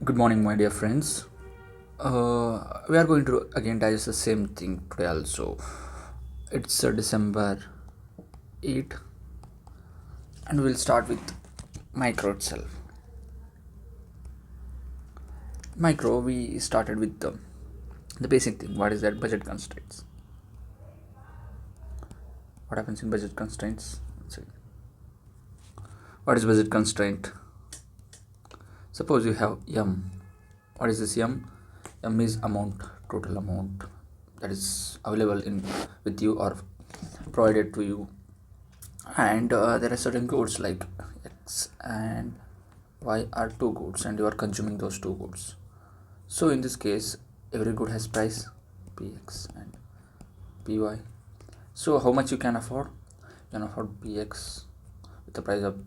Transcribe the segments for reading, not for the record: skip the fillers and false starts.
Good morning, my dear friends. We are going to again digest the same thing today also. It's December 8, and we'll start with micro itself. Micro, we started with the basic thing. What is that? Budget constraints. What happens in budget constraints? What is budget constraint? Suppose you have M. What is this M? M is amount, total amount that is available in with you or provided to you, and there are certain goods like X and Y are two goods, and you are consuming those two goods. So in this case, every good has price Px and Py. So how much you can afford? You can afford Px with the price of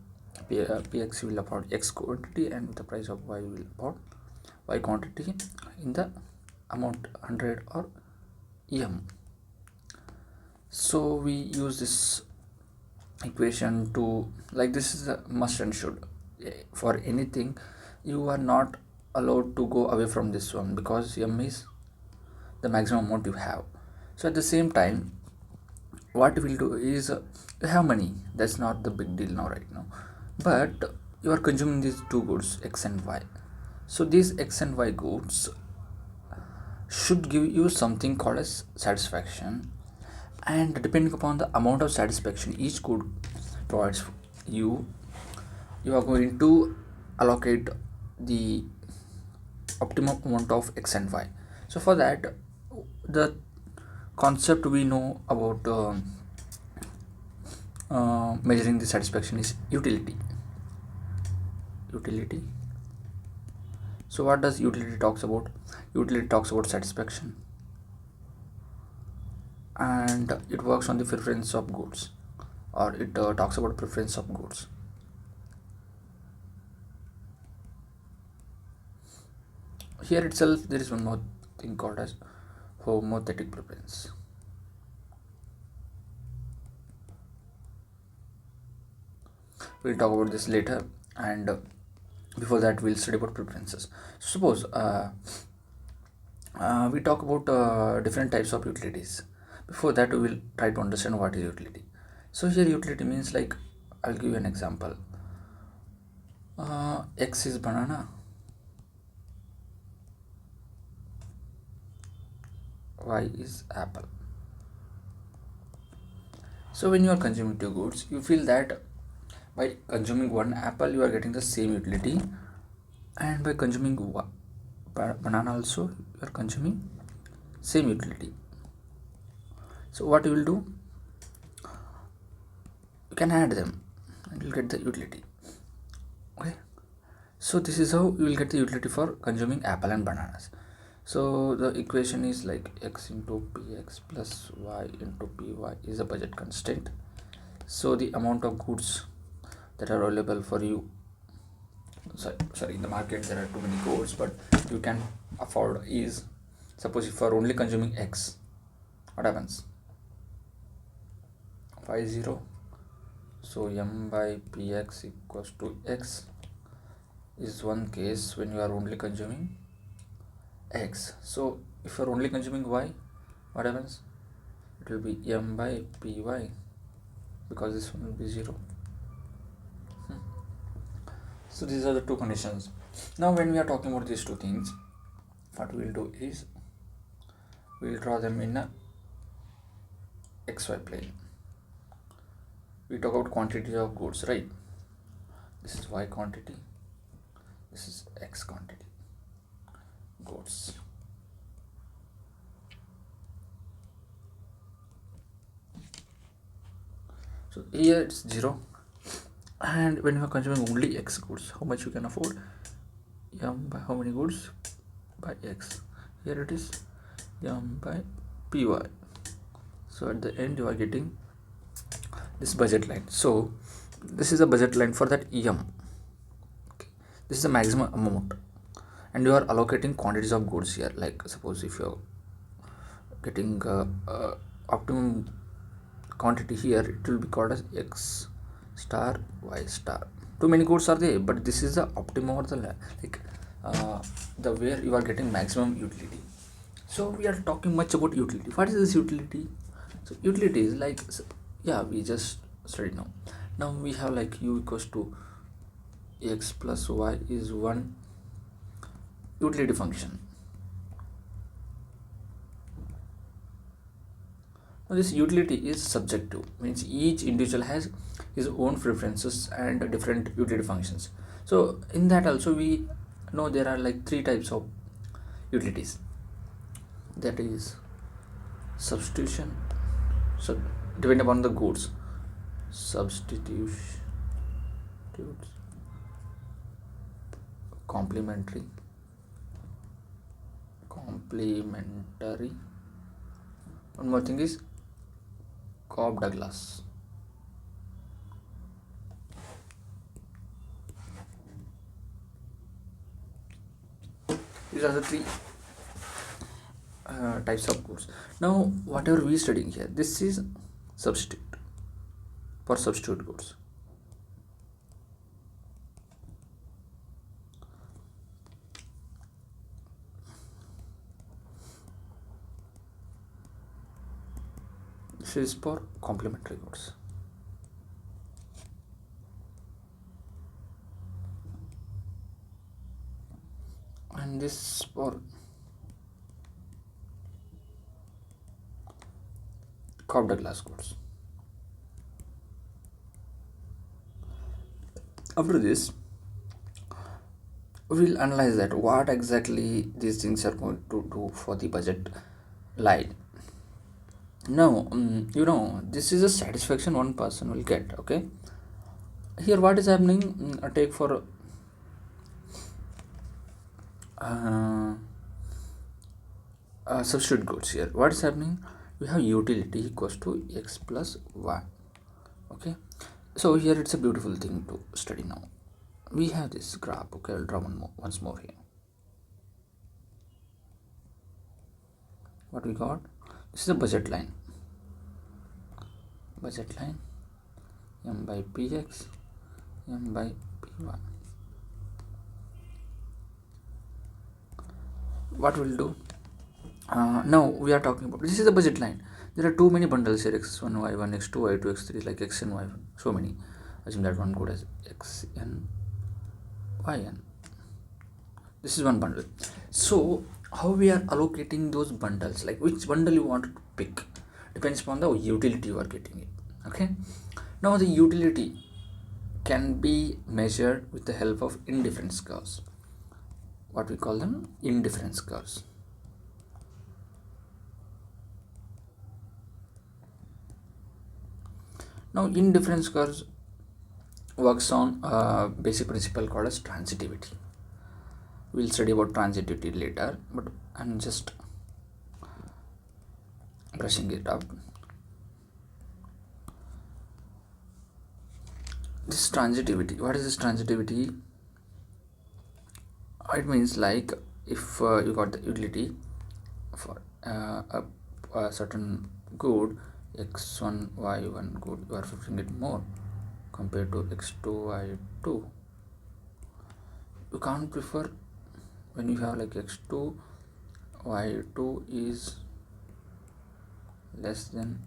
Px. You will afford X quantity, and with the price of Y you will afford Y quantity in the amount 100 or M. So we use this equation to, like, this is a must and should. For anything, you are not allowed to go away from this one because M is the maximum amount you have. So at the same time, what we'll do is you have money, that's not the big deal now, right now, but you are consuming these two goods X and Y. So these X and Y goods should give you something called as satisfaction, and depending upon the amount of satisfaction each good provides you, you are going to allocate the optimum amount of X and Y. So for that, the concept we know about measuring the satisfaction is utility. So what does utility talks about? Utility talks about satisfaction, and it works on the preference of goods, or it talks about preference of goods. Here itself there is one more thing called as homothetic preference. We'll talk about this later, and before that we'll study about preferences. Suppose we talk about different types of utilities. Before that we will try to understand what is utility. So here utility means, like, I'll give you an example. X is banana, Y is apple. So when you are consuming two goods, you feel that by consuming one apple you are getting the same utility, and by consuming banana also you are consuming same utility. So what you will do, you can add them and you'll get the utility. Okay, so this is how you will get the utility for consuming apple and bananas. So the equation is like X into Px plus Y into Py is a budget constraint. So the amount of goods that are available for you, sorry, in the market there are too many goods, but you can afford is, suppose if you are only consuming X, what happens? Y0. So M by Px equals to X is one case when you are only consuming X. So if you are only consuming Y, what happens? It will be M by Py, because this one will be 0. So these are the two conditions. Now when we are talking about these two things, what we will do is we will draw them in a XY plane. We talk about quantity of goods, right? This is Y quantity, this is X quantity goods. So here it's 0, and when you are consuming only X goods, how much you can afford? M by how many goods? By X. Here it is M by Py. So at the end you are getting this budget line. So this is a budget line for that M. Okay. This is the maximum amount, and you are allocating quantities of goods here. Like, suppose if you are getting optimum quantity here, it will be called as X star Y star. Too many goods are there, but this is the optimum or the like uh, the where you are getting maximum utility. So we are talking much about utility. What is this utility? So utility is like, yeah, we just studied now. Now we have like u equals to x plus y is one utility function. Now this utility is subjective, means each individual has his own preferences and different utility functions. So in that also we know there are like three types of utilities. That is substitution, so depending upon the goods, substitutes, complementary, complementary. One more thing is Cobb Douglas. These are the three types of goods. Now whatever we studying here, this is substitute, for substitute goods. This is for complementary goods. And this for Cobb Douglas goods. After this, we'll analyze that what exactly these things are going to do for the budget line. Now, this is a satisfaction one person will get. Okay, here what is happening? Take for uh, substitute goods here. What is happening? We have utility equals to x plus y. Okay, so here it's a beautiful thing to study now. We have this graph. Okay, I'll draw once more here. What we got? This is a budget line. Budget line, m by px, m by py. What we'll do? Now we are talking about, this is the budget line. There are too many bundles here, x1, y1, x2, y2, x3, like x and y1, so many. Assume that one code as x and yn. This is one bundle. So how we are allocating those bundles, like which bundle you want to pick, depends upon the utility you are getting it. Okay, now the utility can be measured with the help of indifference curves. What we call them? Indifference curves. Now indifference curves works on a basic principle called as transitivity. We'll study about transitivity later, but I'm just brushing it up. This transitivity, what is this transitivity? It means like if you got the utility for a certain good, x1 y1 good, you are preferring it more compared to x2 y2. You can't prefer when you have like x2 y2 is less than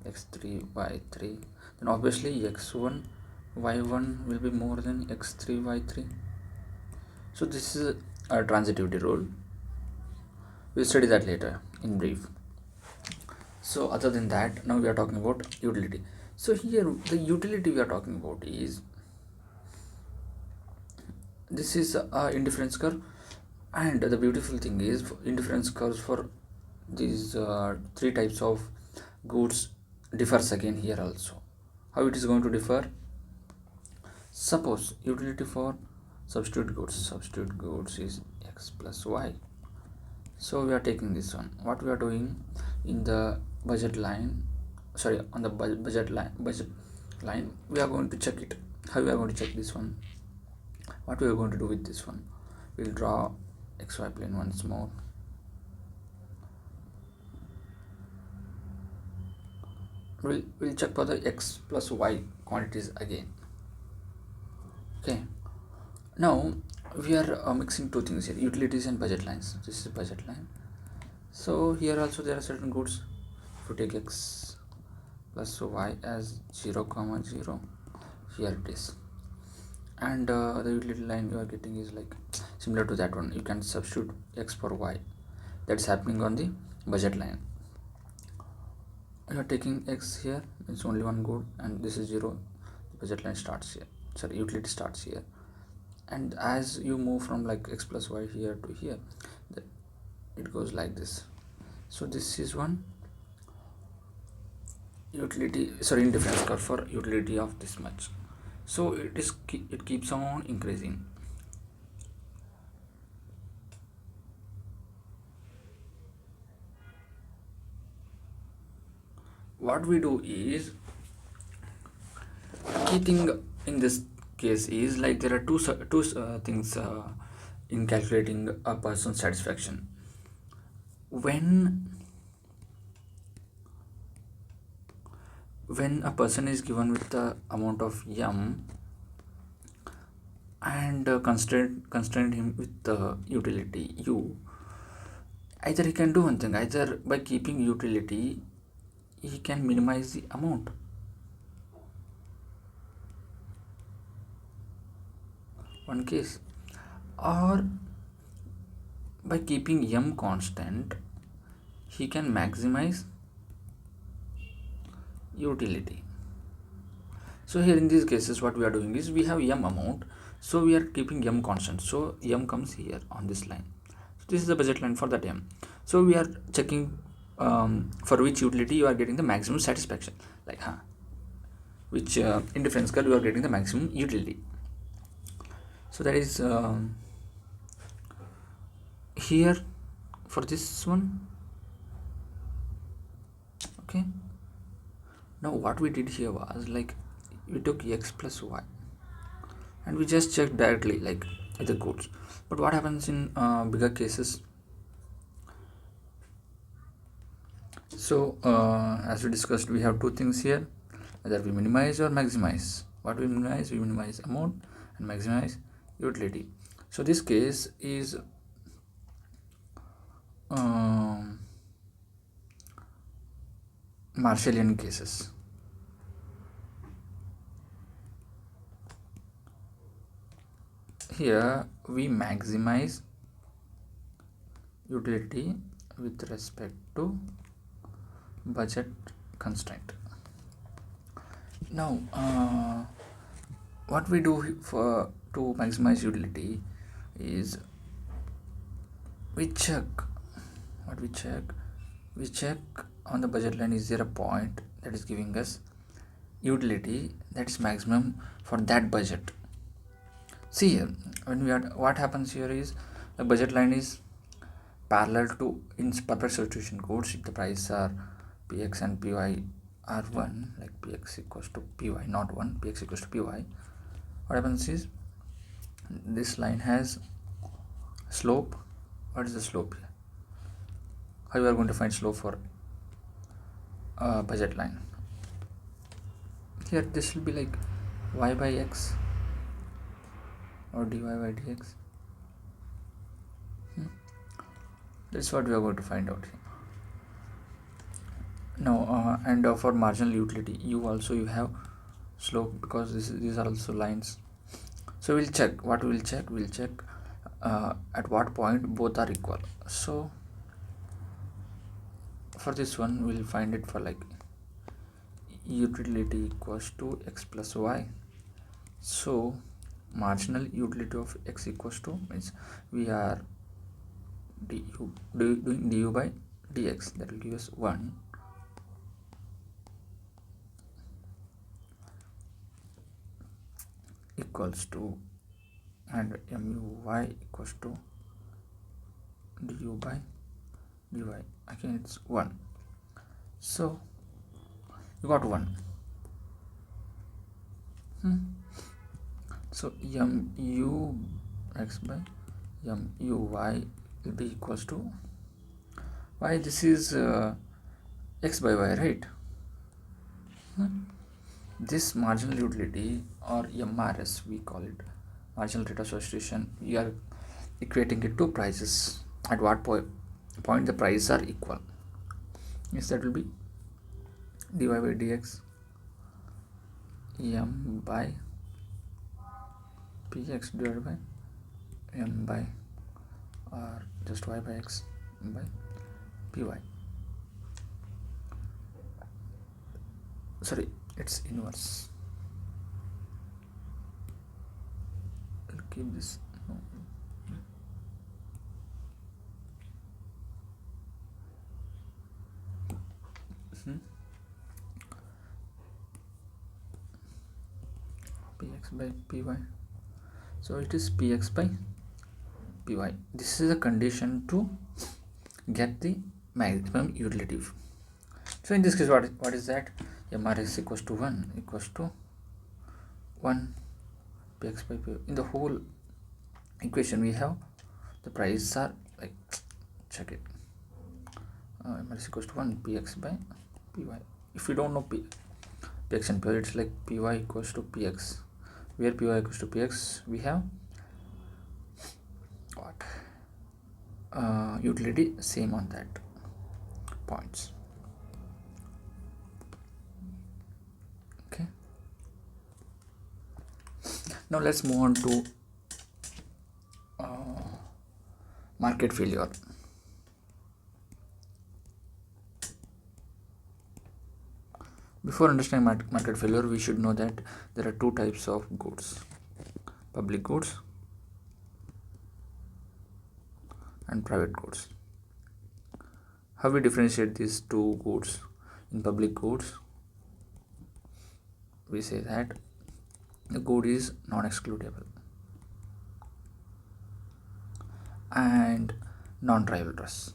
x3 y3, then obviously x1 y1 will be more than x3 y3. So this is a transitivity rule. We'll study that later in brief. So other than that, now we are talking about utility. So here the utility we are talking about is, this is a indifference curve, and the beautiful thing is indifference curves for these three types of goods differs again here also. How it is going to differ? Suppose utility for substitute goods is x plus y. So we are taking this one. What we are doing in the budget line, sorry, on the budget line, we are going to check it. How we are going to check this one? What we are going to do with this one? We'll draw xy plane once more. We'll check for the x plus y quantities again. Okay, now we are mixing two things here, utilities and budget lines. This is budget line. So here also there are certain goods. If you take x plus y as 0 comma 0, here it is. And the utility line you are getting is like similar to that one. You can substitute x for y. That's happening on the budget line. You are taking x here, it's only one good, and this is 0. The budget line starts here, sorry, utility starts here. And as you move from like x plus y here to here, it goes like this. So this is one utility, sorry, indifference curve for utility of this much. So it keeps on increasing. What we do is, key thing in this case is like there are two things in calculating a person's satisfaction. When a person is given with the amount of m and constrain him with the utility u, either he can do one thing, either by keeping utility he can minimize the amount, one case, or by keeping m constant he can maximize utility. So here in these cases what we are doing is, we have m amount, so we are keeping m constant, so m comes here on this line. So this is the budget line for that m. So we are checking for which utility you are getting the maximum satisfaction, like which indifference curve you are getting the maximum utility. So that is here for this one. Okay, now what we did here was like, we took x plus y and we just checked directly like with the codes. But what happens in bigger cases? So as we discussed, we have two things here, either we minimize or maximize. What we minimize amount, and maximize utility. So this case is Marshallian cases. Here we maximize utility with respect to budget constraint. Now what we do for to maximize utility is, we check on the budget line, is there a point that is giving us utility that is maximum for that budget. See here, when we are, what happens here is, the budget line is parallel to, in perfect substitution codes, if the prices are px and py are 1, like px equals to py, not 1, px equals to py, what happens is, this line has slope. What is the slope here? How you are going to find slope for budget line? Here this will be like y by x or dy by dx. That's what we are going to find out here. Now and for marginal utility, you have slope, because these are also lines. So we'll check, we'll check at what point both are equal. So for this one we'll find it for like utility equals to x plus y. So marginal utility of x equals to, means we are doing du by dx, that will give us 1 equals to, and mu equals to du by dy, again it's 1. So you got 1. So mu x by mu y will be equals to y. This is x by y, right? This marginal utility, or MRS we call it, marginal rate of substitution, we are equating it to prices. At what point the prices are equal. Yes, that will be dy by dx m by px divided by m by, or just y by x by py. Sorry, it's inverse. I'll keep this. No. Px by py. So it is px by py. This is a condition to get the maximum utility. So in this case, what is that? Mr is equals to 1 px by py. In the whole equation we have the prices are like, check it, Mr is equals to 1 px by py. If you don't know px and py, it's like py equals to px, where py equals to px we have what utility same on that points. Okay, now let's move on to market failure. Before understanding market failure, we should know that there are two types of goods: public goods and private goods. How we differentiate these two goods? In public goods, we say that the good is non-excludable and non-trivial dress.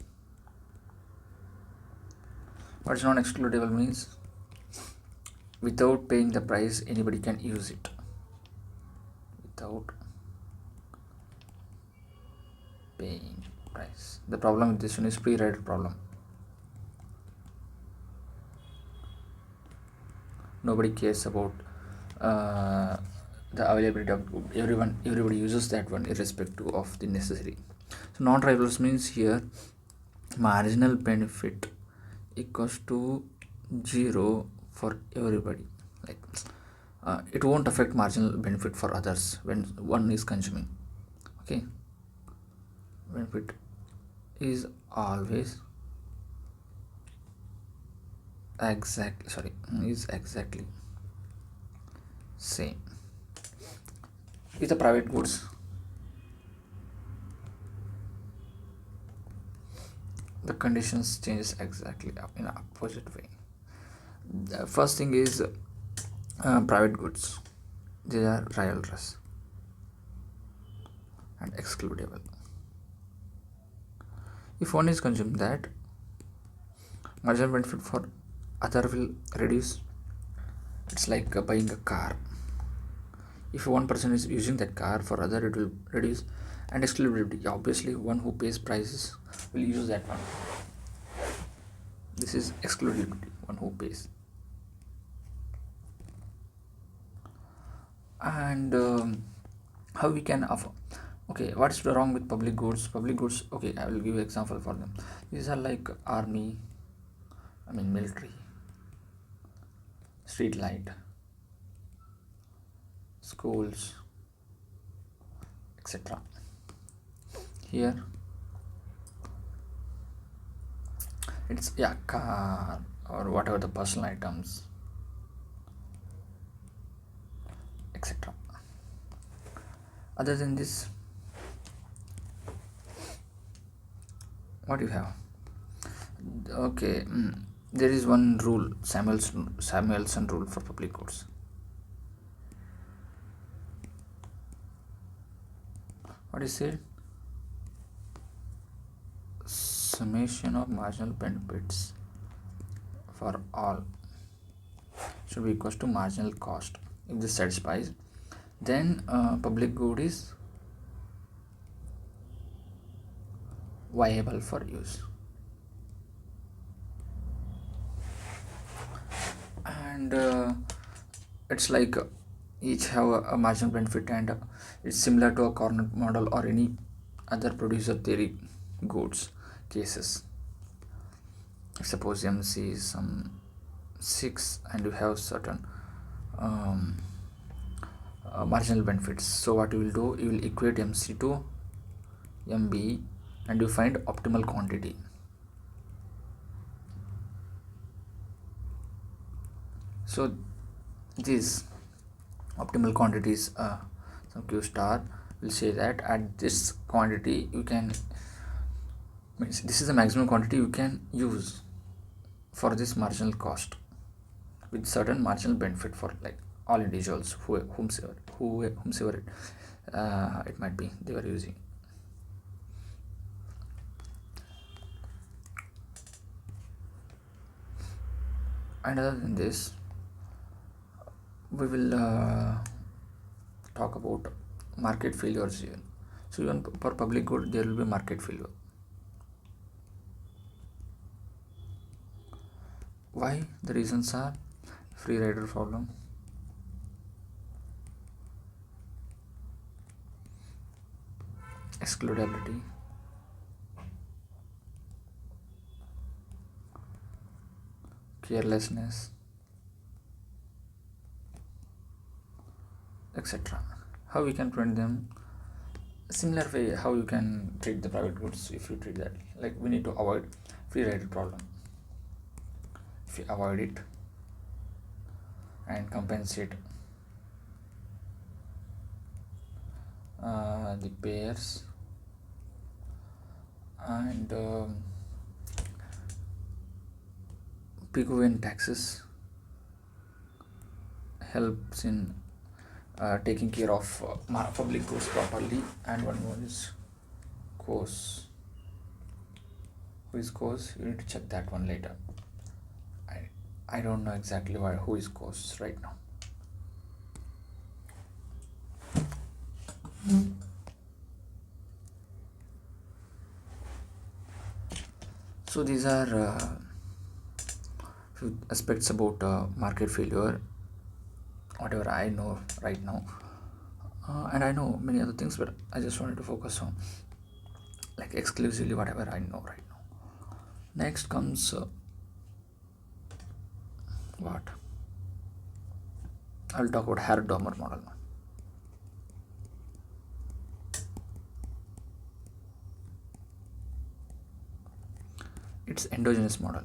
What is non-excludable means? Without paying the price, anybody can use it. Without paying price. The problem with this one is pre-write problem. Nobody cares about the availability of good. Everybody uses that one irrespective of the necessary. So non-trivial means here marginal benefit equals to 0 for everybody. Like it won't affect marginal benefit for others when one is consuming. Okay, benefit is always exactly same. With the private goods, the conditions changes exactly in opposite way. The first thing is private goods, they are trivial and excludable. If one is consuming that, marginal benefit for other will reduce. It's like buying a car. If one person is using that car, for other it will reduce. And exclusivity, obviously one who pays prices will use that one. This is exclusivity, one who pays. And how we can offer? Okay, what's wrong with public goods? Public goods, okay, I will give you example for them. These are like army, military, street light, schools, etc. Here it's car or whatever the personal items, etc. Other than this, what do you have? Okay, there is one rule, Samuelson rule for public goods. What is it? Summation of marginal benefits for all should be equal to marginal cost. If this satisfies, then public good is viable for use. And it's like each have a marginal benefit, and it's similar to a corner model or any other producer theory goods cases. Suppose MC is some 6 and you have certain um, marginal benefits. So what you will do, you will equate MC to MB and you find optimal quantity. So these optimal quantities, some Q star will say that at this quantity you can, means this is the maximum quantity you can use for this marginal cost with certain marginal benefit for like all individuals whomsoever it might be they were using. And other than this, we will talk about market failures here. So even for public good there will be market failure. Why? The reasons are free rider problem, excludability, carelessness, etc. How we can prevent them? Similar way how you can treat the private goods. If you treat that, like we need to avoid free rider problem. If you avoid it and compensate the payers and Pigouvian taxes helps in taking care of public goods properly. And one more is course. Who is course? You need to check that one later. I don't know exactly who is course right now. So these are few aspects about market failure, whatever I know right now. And I know many other things, but I just wanted to focus on like exclusively whatever I know right now. Next comes what? I'll talk about Harrod-Domar model now. It's endogenous model.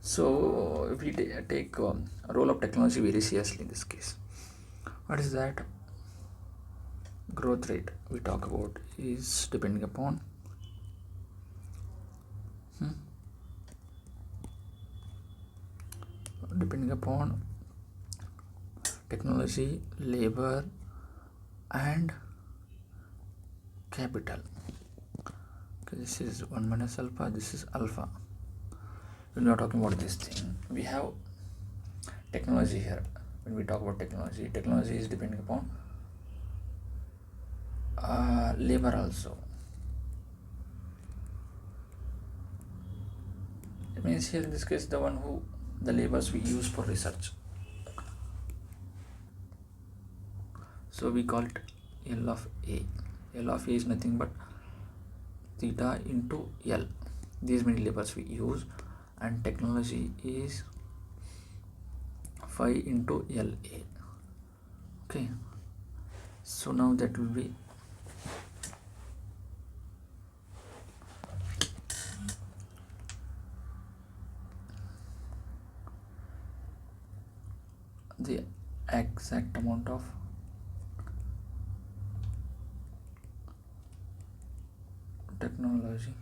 So if we take a role of technology very seriously in this case, what is that? Growth rate we talk about is depending upon technology, labor, and capital. Okay, this is 1 minus alpha, this is alpha. When we are talking about this thing, we have technology here. When we talk about technology is depending upon labor also. It means here in this case the labors we use for research. So we call it L of A. L of A is nothing but theta into L. These many labors we use, and technology is phi into LA. Okay, so now that will be the exact amount of technology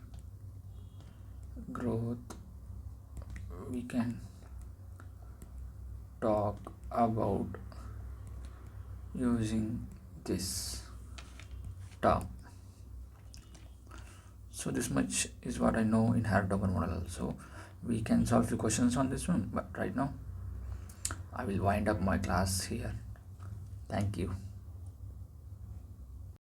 growth we can talk about using this term. So this much is what I know in Harrod-Domar model. So we can solve few questions on this one, but right now I will wind up my class here. Thank you.